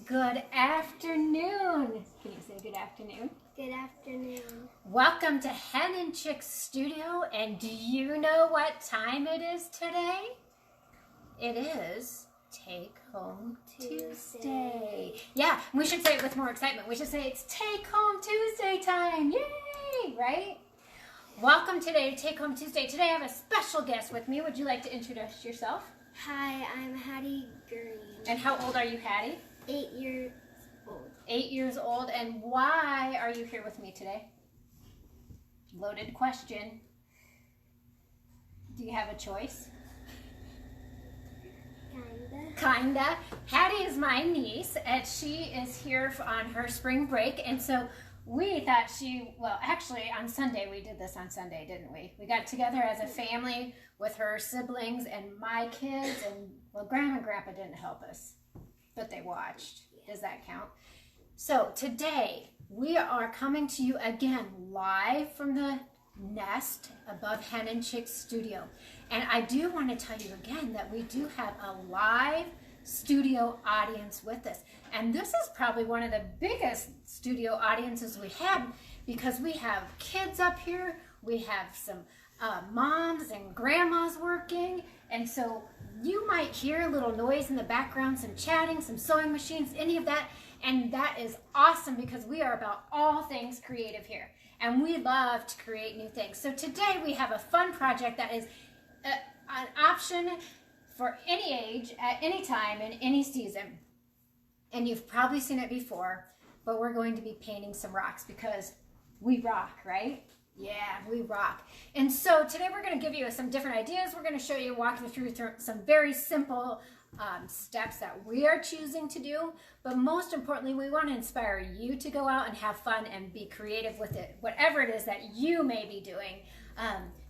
Good afternoon. Can you say good afternoon? Good afternoon. Welcome to Hen and Chick Studio. And do you know what time it is today? It is Take Home Tuesday. Yeah, we should say it with more excitement. We should say it's Take Home Tuesday time. Yay, right? Welcome today to Take Home Tuesday. Today I have a special guest with me. Would you like to introduce yourself? Hi, I'm Hattie Green. And how old are you, Hattie? 8 years old. 8 years old. And why are you here with me today? Loaded question. Do you have a choice? Kinda. Hattie is my niece, and she is here on her spring break, and so we thought actually on Sunday, we did this on Sunday, didn't we? We got together as a family with her siblings and my kids, and Grandma and Grandpa didn't help us, but they watched. Does that count? So today, we are coming to you again live from the nest above Hen and Chick Studio. And I do want to tell you again that we do have a live studio audience with us. And this is probably one of the biggest studio audiences we have, because we have kids up here, we have some moms and grandmas working, and so you might hear a little noise in the background, some chatting, some sewing machines, any of that, and that is awesome because we are about all things creative here, and we love to create new things. So today we have a fun project that is an option for any age, at any time, in any season. And you've probably seen it before, but we're going to be painting some rocks because we rock, right? Yeah, we rock. And so today we're going to give you some different ideas. We're going to show you, walk you through some very simple steps that we are choosing to do. But most importantly, we want to inspire you to go out and have fun and be creative with it, whatever it is that you may be doing.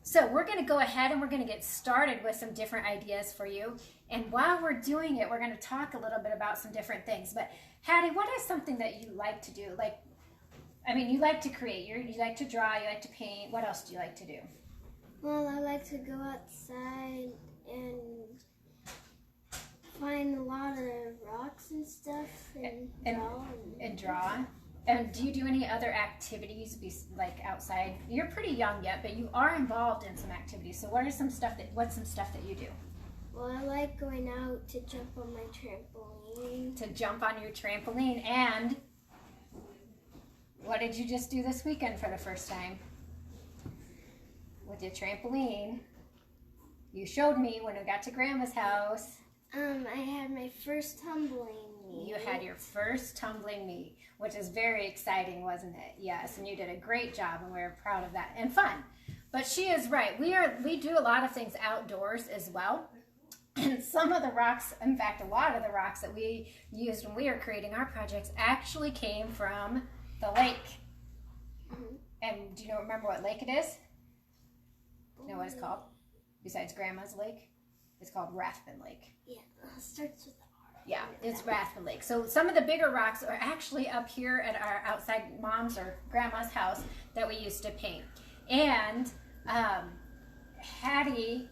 So we're going to go ahead and we're going to get started with some different ideas for you. And while we're doing it, we're going to talk a little bit about some different things. But Hattie, what is something that you like to do? You like to create, you like to draw, you like to paint. What else do you like to do? Well, I like to go outside and find a lot of rocks and stuff and draw. And do you do any other activities like outside? You're pretty young yet, but you are involved in some activities. So what's some stuff that you do? Well, I like going out to jump on my trampoline. To jump on your trampoline. And what did you just do this weekend for the first time? With your trampoline. You showed me when we got to Grandma's house. I had my first tumbling meet. You had your first tumbling meet, which is very exciting, wasn't it? Yes, and you did a great job, and we're proud of that, and fun. But she is right. We do a lot of things outdoors as well. And some of the rocks, in fact, a lot of the rocks that we used when we were creating our projects actually came from the lake. Mm-hmm. And do you remember what lake it is? You know what it's called? Besides Grandma's lake? It's called Rathbun Lake. Yeah, it starts with R. Yeah, it's Rathbun Lake. So some of the bigger rocks are actually up here at our outside mom's or grandma's house that we used to paint. And Hattie,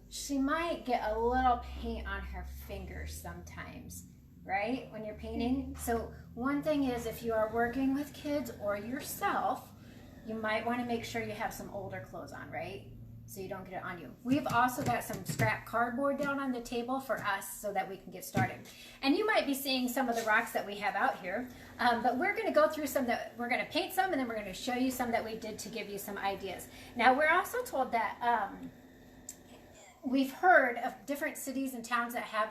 she might get a little paint on her fingers sometimes, right, when you're painting. So one thing is, if you are working with kids or yourself, you might want to make sure you have some older clothes on, right? So you don't get it on you. We've also got some scrap cardboard down on the table for us so that we can get started. And you might be seeing some of the rocks that we have out here, but we're going to go through some that we're going to paint some, and then we're going to show you some that we did to give you some ideas. Now, we're also told that we've heard of different cities and towns that have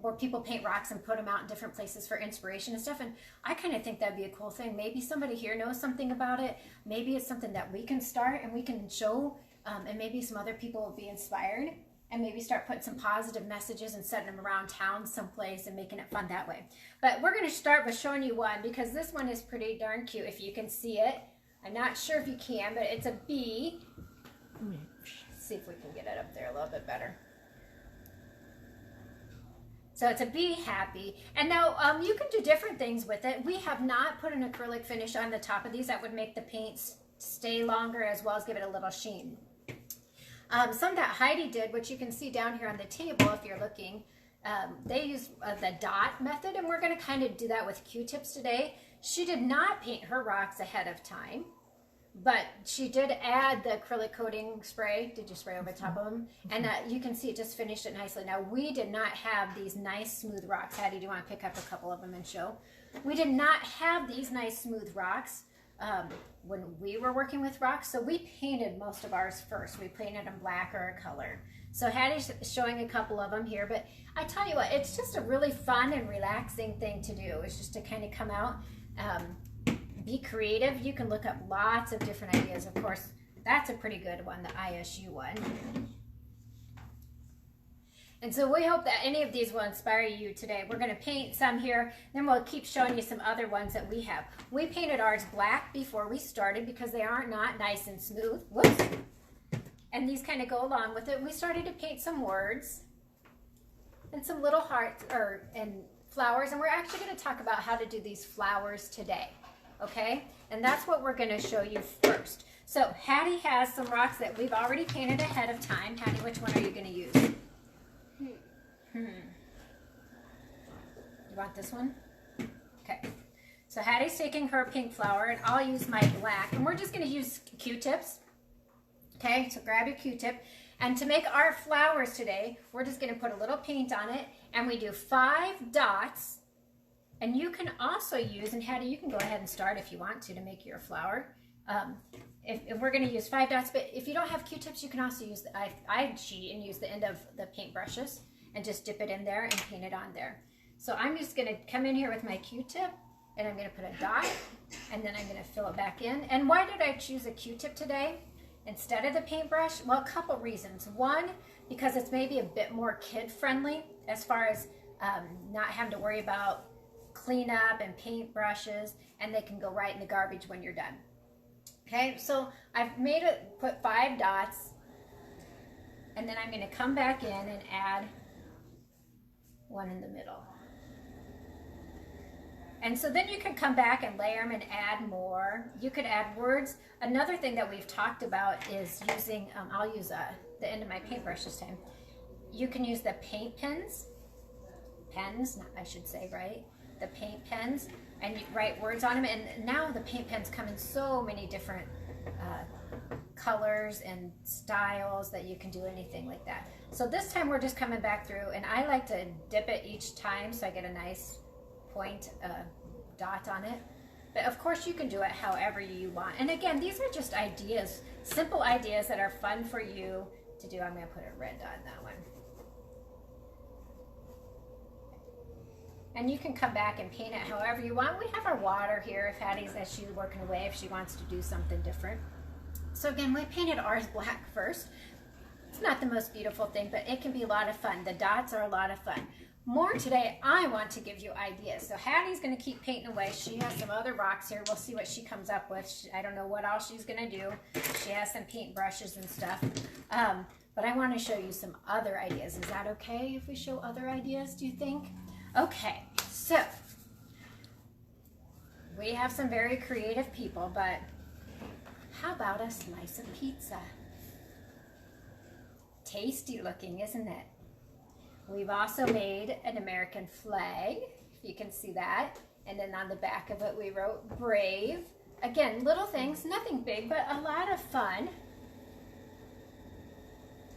where people paint rocks and put them out in different places for inspiration and stuff, and I kind of think that'd be a cool thing. Maybe somebody here knows something about it. Maybe it's something that we can start and we can show, and maybe some other people will be inspired and maybe start putting some positive messages and setting them around town someplace and making it fun that way. But we're going to start with showing you one, because this one is pretty darn cute if you can see it. I'm not sure if you can, but it's a bee. Let's see if we can get it up there a little bit better. So it's a bee happy. And now you can do different things with it. We have not put an acrylic finish on the top of these. That would make the paint stay longer, as well as give it a little sheen. Some that Heidi did, which you can see down here on the table if you're looking, They use the dot method, and we're going to kind of do that with Q-tips today. She did not paint her rocks ahead of time, but she did add the acrylic coating spray. Did you spray over top of them? And you can see it just finished it nicely. Now, we did not have these nice smooth rocks. Hattie, do you want to pick up a couple of them and show? We did not have these nice smooth rocks when we were working with rocks, so we painted most of ours first. We painted them black or a color. So Hattie's showing a couple of them here, but I tell you what, it's just a really fun and relaxing thing to do. It's just to kind of come out, be creative. You can look up lots of different ideas. Of course, that's a pretty good one, the ISU one. And so we hope that any of these will inspire you today. We're going to paint some here, then we'll keep showing you some other ones that we have. We painted ours black before we started because they are not nice and smooth. Whoops. And these kind of go along with it. We started to paint some words and some little hearts and flowers, and we're actually going to talk about how to do these flowers today, okay? And that's what we're going to show you first. So Hattie has some rocks that we've already painted ahead of time. Hattie, which one are you going to use? You want this one? Okay. So Hattie's taking her pink flower, and I'll use my black, and we're just going to use Q-tips. Okay, so grab your Q-tip, and to make our flowers today, we're just going to put a little paint on it, and we do 5 dots. And you can also use, and Hattie, you can go ahead and start if you want to make your flower. If we're going to use 5 dots, but if you don't have Q-tips, you can also use, I cheat and use the end of the paint brushes and just dip it in there and paint it on there. So I'm just going to come in here with my Q-tip, and I'm going to put a dot, and then I'm going to fill it back in. And why did I choose a Q-tip today instead of the paintbrush? Well, a couple reasons. One, because it's maybe a bit more kid-friendly as far as not having to worry about cleanup and paintbrushes, and they can go right in the garbage when you're done. Okay, so I've made it, put 5 dots, and then I'm going to come back in and add one in the middle. And so then you can come back and layer them and add more. You could add words. Another thing that we've talked about is using, I'll use the end of my paintbrush this time. You can use the paint pens, I should say, right? The paint pens, and you write words on them. And now the paint pens come in so many different colors and styles that you can do anything like that. So this time we're just coming back through, and I like to dip it each time so I get a nice point dot on it. But of course you can do it however you want. And again, these are just ideas, simple ideas that are fun for you to do. I'm going to put a red dot on that one. And you can come back and paint it however you want. We have our water here if Hattie's, as she's working away, if she wants to do something different. So again, we painted ours black first. It's not the most beautiful thing, but it can be a lot of fun. The dots are a lot of fun. More today, I want to give you ideas. So Hattie's going to keep painting away. She has some other rocks here. We'll see what she comes up with. I don't know what else she's going to do. She has some paint brushes and stuff. But I want to show you some other ideas. Is that okay if we show other ideas, do you think? Okay, so we have some very creative people, but how about a slice of pizza? Tasty looking, isn't it? We've also made an American flag, if you can see that. And then on the back of it, we wrote brave. Again, little things, nothing big, but a lot of fun.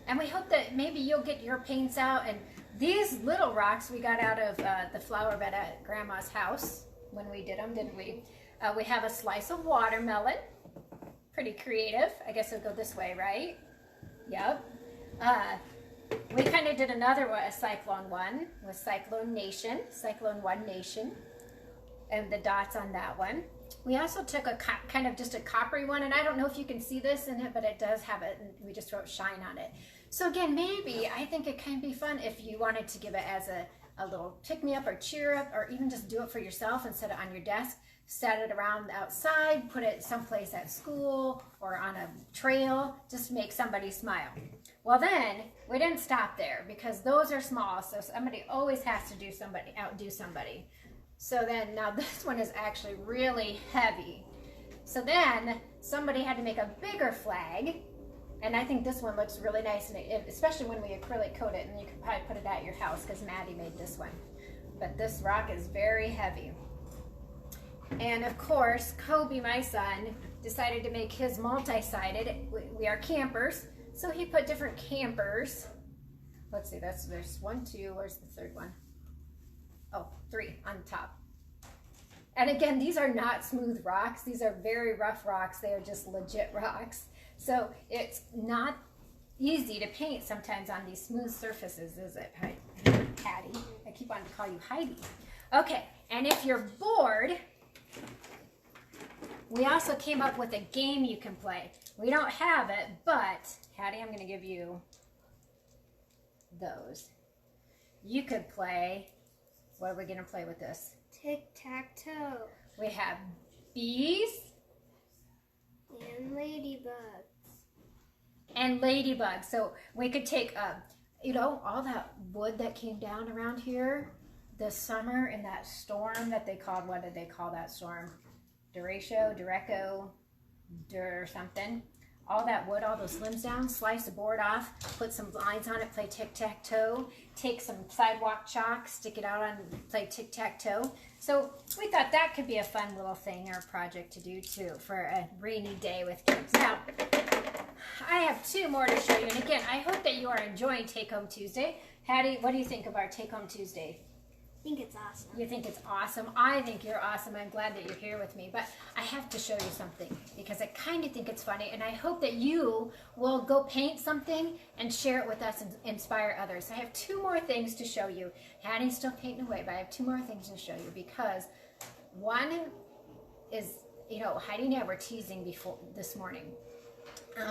And we hope that maybe you'll get your paints out. And these little rocks we got out of the flower bed at Grandma's house when we did them, didn't we? We have a slice of watermelon. Pretty creative. I guess it'll go this way, right? Yep. We kind of did another one, a cyclone one, with Cyclone Nation, Cyclone One Nation, and the dots on that one. We also took a kind of just a coppery one, and I don't know if you can see this in it, but it does have it, and we just wrote shine on it. So again, maybe I think it can be fun if you wanted to give it as a little pick-me-up or cheer-up, or even just do it for yourself and set it on your desk. Set it around outside, put it someplace at school or on a trail, just make somebody smile. Well then, we didn't stop there because those are small, so somebody always has to outdo somebody. So then, now this one is actually really heavy. So then, somebody had to make a bigger flag, And I think this one looks really nice, and especially when we acrylic coat it, and you can probably put it at your house because Maddie made this one. But this rock is very heavy. And of course, Kobe, my son, decided to make his multi-sided. We are campers, so he put different campers. Let's see, there's 1, 2, where's the third one? Oh, 3 on top. And again, these are not smooth rocks. These are very rough rocks. They are just legit rocks. So it's not easy to paint sometimes on these smooth surfaces, is it, Patty? I keep on to call you Heidi. Okay, and if you're bored, we also came up with a game you can play. We don't have it, but Hattie, I'm going to give you those. You could play, what are we going to play with this? Tic-tac-toe. We have bees. And ladybugs. And ladybugs. So we could take, all that wood that came down around here this summer in that storm that they called, what did they call that storm? Dureco, or something. All that wood, all those limbs down, slice the board off, put some lines on it, play tic-tac-toe, take some sidewalk chalk, stick it out on, play tic-tac-toe. So we thought that could be a fun little thing or project to do too for a rainy day with kids. Now, I have 2 more to show you. And again, I hope that you are enjoying Take Home Tuesday. Hattie, what do you think of our Take Home Tuesday? I think it's awesome. You think it's awesome? I think you're awesome. I'm glad that you're here with me. But I have to show you something because I kind of think it's funny. And I hope that you will go paint something and share it with us and inspire others. I have 2 more things to show you. Hattie's still painting away, but I have 2 more things to show you because one is, Heidi and I were teasing before this morning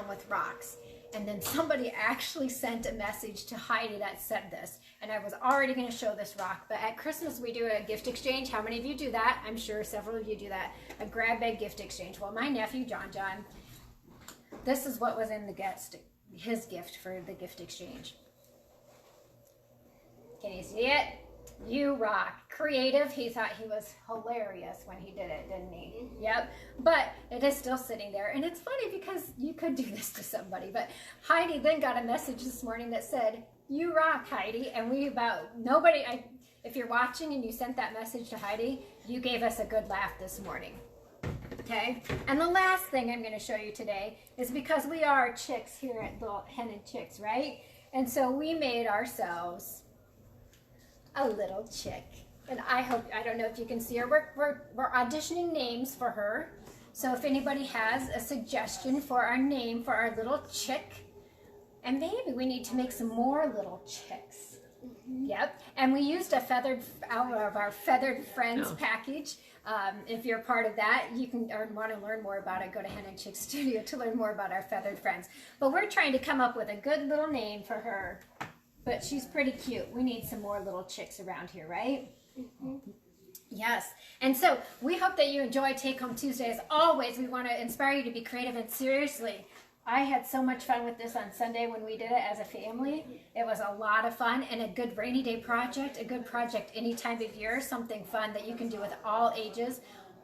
with rocks. And then somebody actually sent a message to Heidi that said this. And I was already going to show this rock. But at Christmas, we do a gift exchange. How many of you do that? I'm sure several of you do that. A grab bag gift exchange. Well, my nephew, John, this is what was in his gift for the gift exchange. Can you see it? You rock. Creative. He thought he was hilarious when he did it, didn't he? Yep. But it is still sitting there. And it's funny because you could do this to somebody. But Heidi then got a message this morning that said, "You rock, Heidi." And if you're watching and you sent that message to Heidi, you gave us a good laugh this morning. Okay? And the last thing I'm going to show you today is because we are chicks here at Little Hen and Chicks, right? And so we made ourselves a little chick. And I don't know if you can see her. We're auditioning names for her. So if anybody has a suggestion for our name for our little chick, and maybe we need to make some more little chicks. Mm-hmm. Yep. And we used out of our Feathered Friends package. If you're part of that, you can or want to learn more about it, go to Hen and Chick Studio to learn more about our Feathered Friends. But we're trying to come up with a good little name for her. But she's pretty cute. We need some more little chicks around here, right? Mm-hmm. Yes. And so we hope that you enjoy Take Home Tuesday. As always, we want to inspire you to be creative. And seriously, I had so much fun with this on Sunday when we did it as a family. It was a lot of fun and a good rainy day project, a good project any time of year, something fun that you can do with all ages,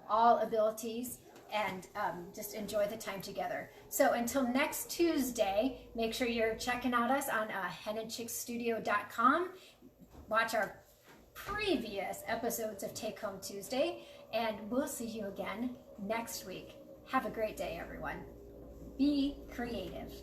all abilities, and just enjoy the time together. So until next Tuesday, make sure you're checking out us on henandchickstudio.com. Watch our previous episodes of Take Home Tuesday, and we'll see you again next week. Have a great day, everyone. Be creative.